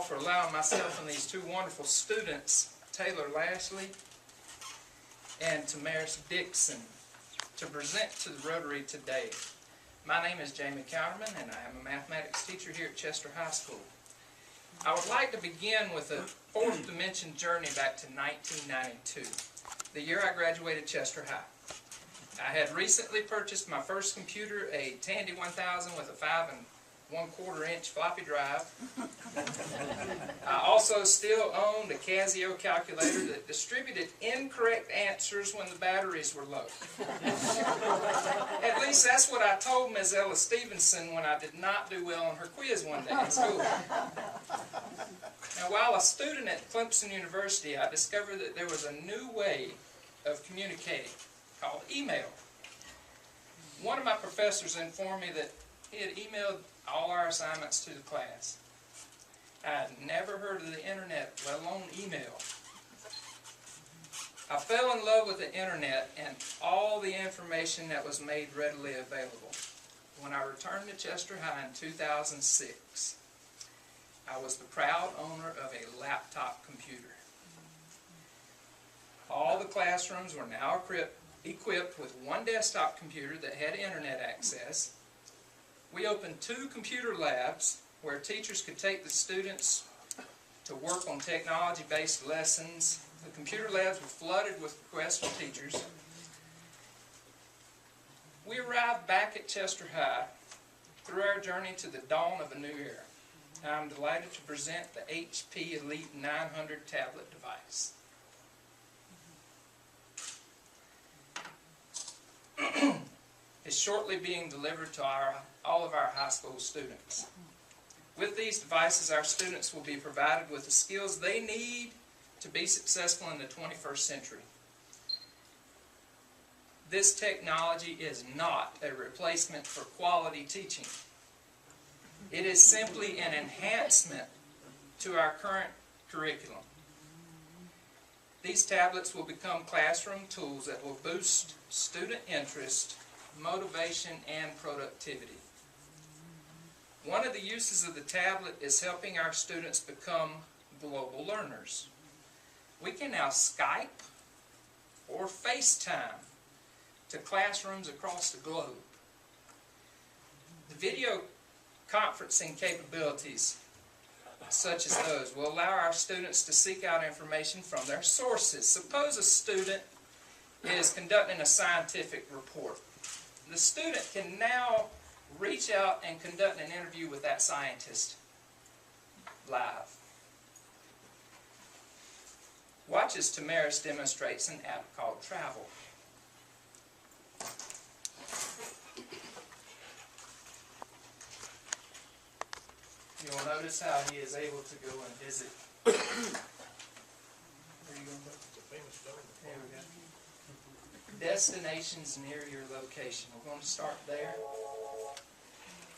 for allowing myself and these two wonderful students, Taylor Lashley and Tamaris Dixon, to present to the Rotary today. My name is Jamie Counterman, and I am a mathematics teacher here at Chester High School. I would like to begin with a fourth dimension journey back to 1992, the year I graduated Chester High. I had recently purchased my first computer, a Tandy 1000 with a 5 1/4 inch floppy drive. I also still owned a Casio calculator that distributed incorrect answers when the batteries were low. At least that's what I told Ms. Ella Stevenson when I did not do well on her quiz one day in school. Now, while a student at Clemson University, I discovered that there was a new way of communicating called email. One of my professors informed me that he had emailed all our assignments to the class. I had never heard of the internet, let alone email. I fell in love with the internet and all the information that was made readily available. When I returned to Chester High in 2006, I was the proud owner of a laptop computer. All the classrooms were now equipped with one desktop computer that had internet access. We opened 2 computer labs where teachers could take the students to work on technology-based lessons. The computer labs were flooded with requests from teachers. We arrived back at Chester High through our journey to the dawn of a new era. I'm delighted to present the HP Elite 900 tablet device. Is shortly being delivered to all of our high school students. With these devices, our students will be provided with the skills they need to be successful in the 21st century. This technology is not a replacement for quality teaching. It is simply an enhancement to our current curriculum. These tablets will become classroom tools that will boost student interest, motivation, and productivity. One of the uses of the tablet is helping our students become global learners. We can now Skype or FaceTime to classrooms across the globe. The video conferencing capabilities such as those will allow our students to seek out information from their sources. Suppose a student is conducting a scientific report. The student can now reach out and conduct an interview with that scientist live. Watch as Tamaris demonstrates an app called Travel. You'll notice how he is able to go and visit. Where are you going to go? There we go. Destinations near your location. We're going to start there.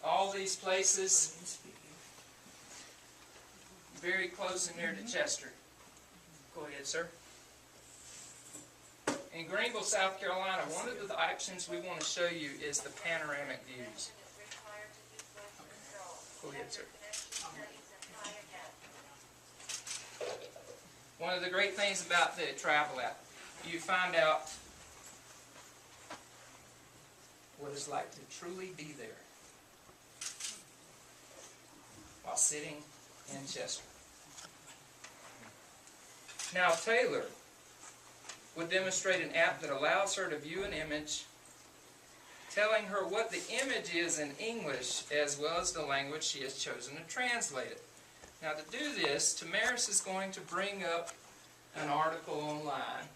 All these places very close and near to Chester. Go ahead, sir. In Greenville, South Carolina, one of the options we want to show you is the panoramic views. Go ahead, sir. One of the great things about the travel app, you find out what it's like to truly be there while sitting in Chester. Now, Taylor would demonstrate an app that allows her to view an image, telling her what the image is in English as well as the language she has chosen to translate it. Now, to do this, Tamaris is going to bring up an article online.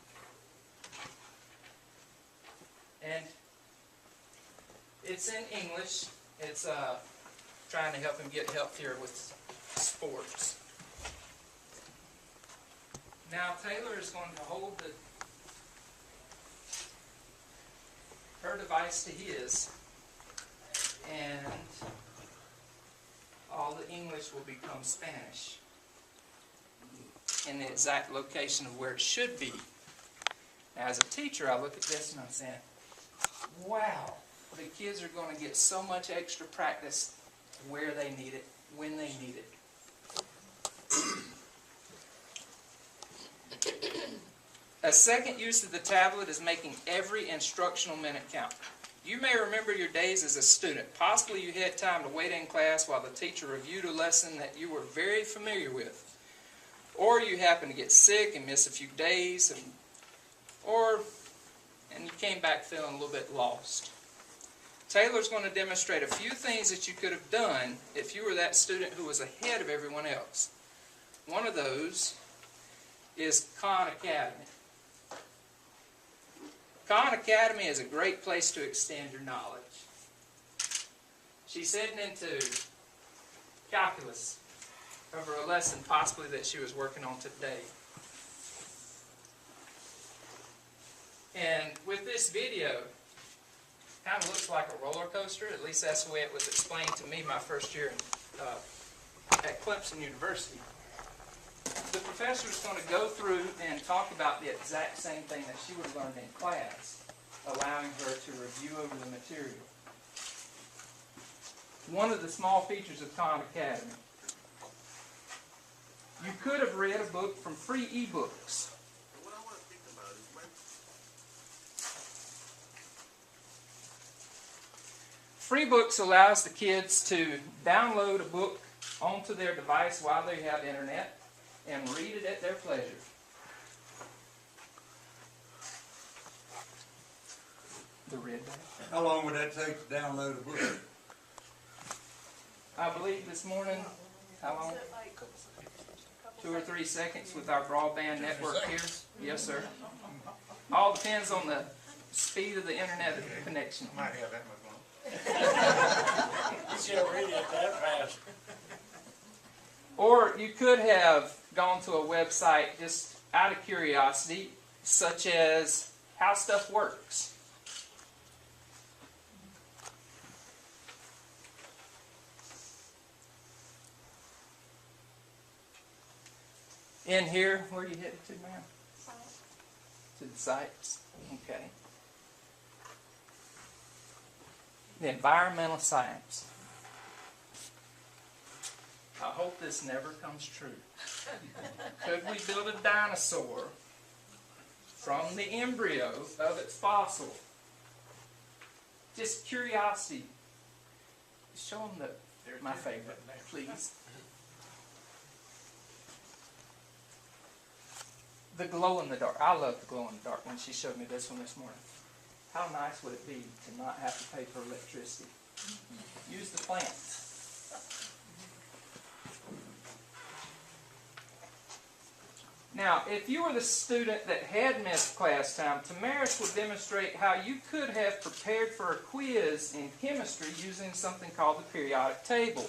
And it's in English. It's trying to help him get healthier with sports. Now, Taylor is going to hold her device to his, and all the English will become Spanish in the exact location of where it should be. Now, as a teacher, I look at this and I'm saying, wow, the kids are going to get so much extra practice where they need it, when they need it. A second use of the tablet is making every instructional minute count. You may remember your days as a student. Possibly you had time to wait in class while the teacher reviewed a lesson that you were very familiar with. Or you happened to get sick and miss a few days, and you came back feeling a little bit lost. Taylor's going to demonstrate a few things that you could have done if you were that student who was ahead of everyone else. One of those is Khan Academy. Khan Academy is a great place to extend your knowledge. She's heading into calculus over a lesson possibly that she was working on today. And with this video, kind of looks like a roller coaster. At least that's the way it was explained to me my first year at Clemson University. The professor is going to go through and talk about the exact same thing that she would have learned in class, allowing her to review over the material. One of the small features of Khan Academy. You could have read a book from free ebooks. Free books allows the kids to download a book onto their device while they have internet and read it at their pleasure. The red bag. How long would that take to download a book? I believe this morning, how long? 2 or 3 seconds with our broadband network here. Yes, sir. All depends on the speed of the internet connection. Might have that much long. She'll read it that fast. Or you could have gone to a website just out of curiosity, such as how stuff works. In here, where are you headed to, ma'am? To the sites? Okay. The environmental science. I hope this never comes true. Could we build a dinosaur from the embryo of its fossil? Just curiosity. Show them my favorite, please. The glow-in-the-dark. I love the glow-in-the-dark when she showed me this one this morning. How nice would it be to not have to pay for electricity? Use the plants. Now, if you were the student that had missed class time, Tamaris will demonstrate how you could have prepared for a quiz in chemistry using something called the periodic table.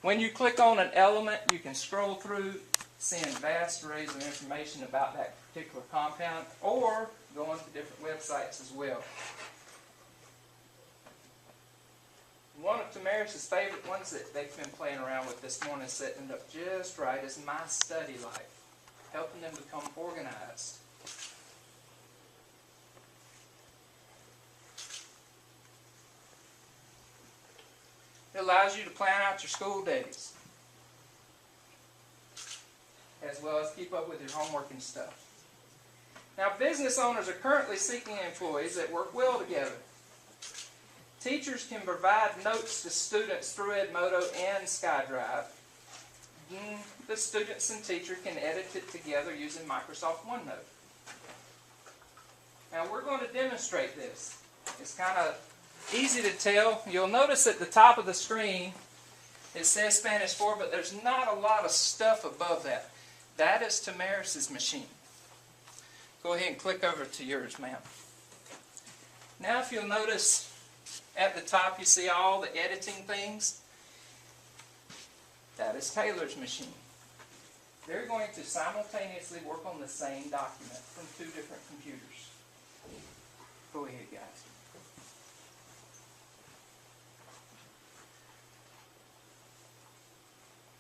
When you click on an element, you can scroll through, seeing vast arrays of information about that particular compound, or go onto different websites as well. One of Tamaris' favorite ones that they've been playing around with this morning, setting it up just right, is My Study Life, helping them become organized. It allows you to plan out your school days, as well as keep up with your homework and stuff. Now, business owners are currently seeking employees that work well together. Teachers can provide notes to students through Edmodo and SkyDrive. The students and teacher can edit it together using Microsoft OneNote. Now, we're going to demonstrate this. It's kind of easy to tell. You'll notice at the top of the screen it says Spanish 4, but there's not a lot of stuff above that. That is Tamaris' machine. Go ahead and click over to yours, ma'am. Now if you'll notice at the top you see all the editing things. That is Taylor's machine. They're going to simultaneously work on the same document from 2 different computers. Go ahead, guys.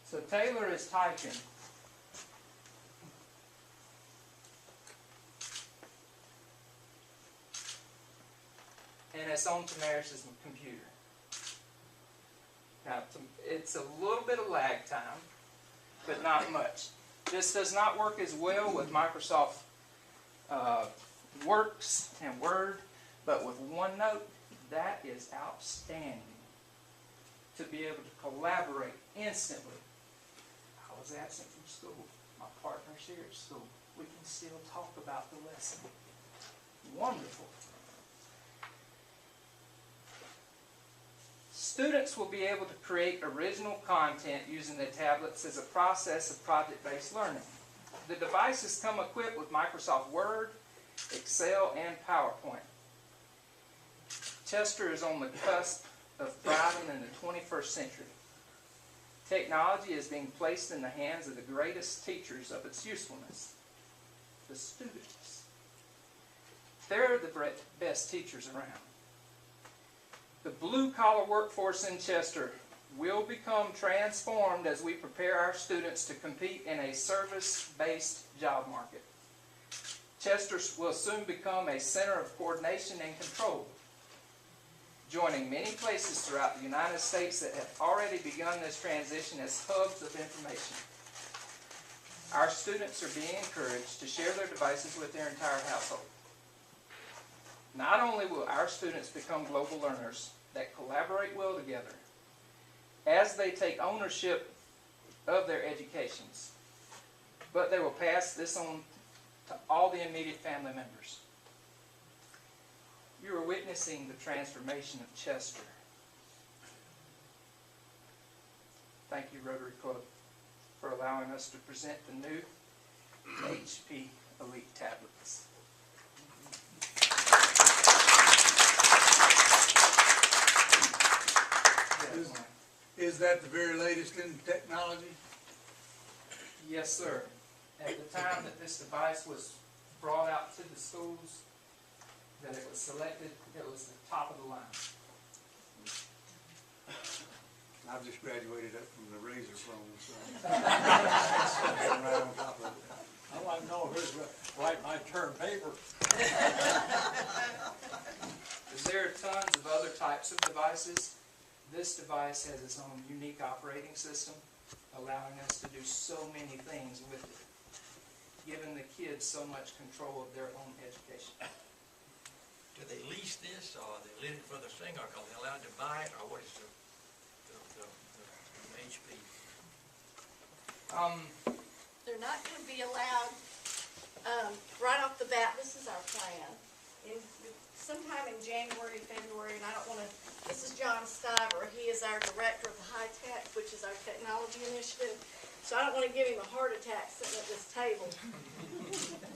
So Taylor is typing. And it's on Tamaris' computer. Now, it's a little bit of lag time, but not much. This does not work as well with Microsoft Works and Word, but with OneNote, that is outstanding. To be able to collaborate instantly. I was absent from school. My partner's here at school. We can still talk about the lesson. Wonderful. Students will be able to create original content using the tablets as a process of project-based learning. The devices come equipped with Microsoft Word, Excel, and PowerPoint. Chester is on the cusp of thriving in the 21st century. Technology is being placed in the hands of the greatest teachers of its usefulness, the students. They're the best teachers around. The blue-collar workforce in Chester will become transformed as we prepare our students to compete in a service-based job market. Chester will soon become a center of coordination and control, joining many places throughout the United States that have already begun this transition as hubs of information. Our students are being encouraged to share their devices with their entire household. Not only will our students become global learners that collaborate well together as they take ownership of their educations, but they will pass this on to all the immediate family members. You are witnessing the transformation of Chester. Thank you, Rotary Club, for allowing us to present the new HP Elite tablets. Is that the very latest in technology? Yes, sir. At the time that this device was brought out to the schools, that it was selected, it was the top of the line. I've just graduated up from the razor phone, so. I'm right on top of it. I want to know who's write my term paper. There are tons of other types of devices. This device has its own unique operating system, allowing us to do so many things with it, giving the kids so much control of their own education. Do they lease this, or are they lending for the thing, or are they allowed to buy it, or what is the HP? They're not going to be allowed, right off the bat, this is our plan. Sometime in January, February, and I don't want to, this is John Stiver. He is our director of High Tech, which is our technology initiative. So I don't want to give him a heart attack sitting at this table.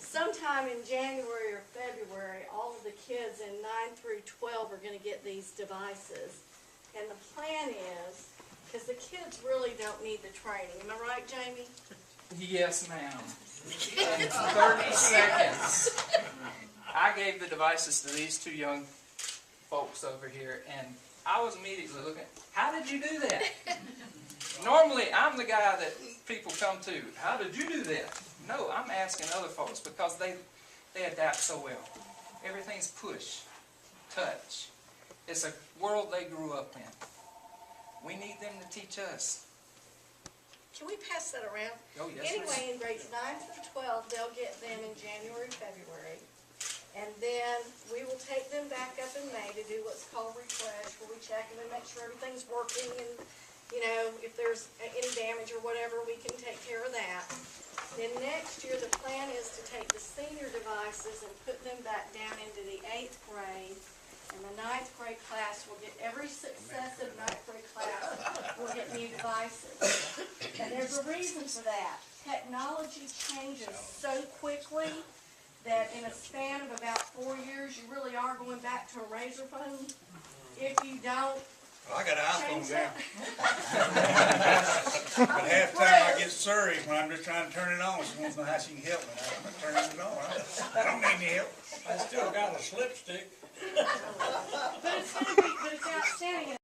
Sometime in January or February, all of the kids in 9 through 12 are going to get these devices. And the plan is, because the kids really don't need the training. Am I right, Jamie? Yes, ma'am. In 30 seconds. I gave the devices to these two young folks over here, and I was immediately looking, how did you do that? Normally, I'm the guy that people come to. How did you do that? No, I'm asking other folks because they adapt so well. Everything's push, touch. It's a world they grew up in. We need them to teach us. Can we pass that around? Oh, yes, Anyway, in grades 9 through 12, they'll get them in January, February. And then we will take them back up in May to do what's called refresh, where we check them and make sure everything's working, and, you know, if there's any damage or whatever, we can take care of that. Then next year, the plan is to take the senior devices and put them back down into the 8th grade, and the 9th grade class will get, every successive 9th grade class will get new devices. And there's a reason for that. Technology changes so quickly that in a span of about 4 years, you really are going back to a razor phone. If you don't Well, I got an iPhone change now. that. But half time I get Surrey when I'm just trying to turn it on. She wants to know how she can help me. I'm not turning it on. I don't need any help. I still got a slipstick. But it's outstanding.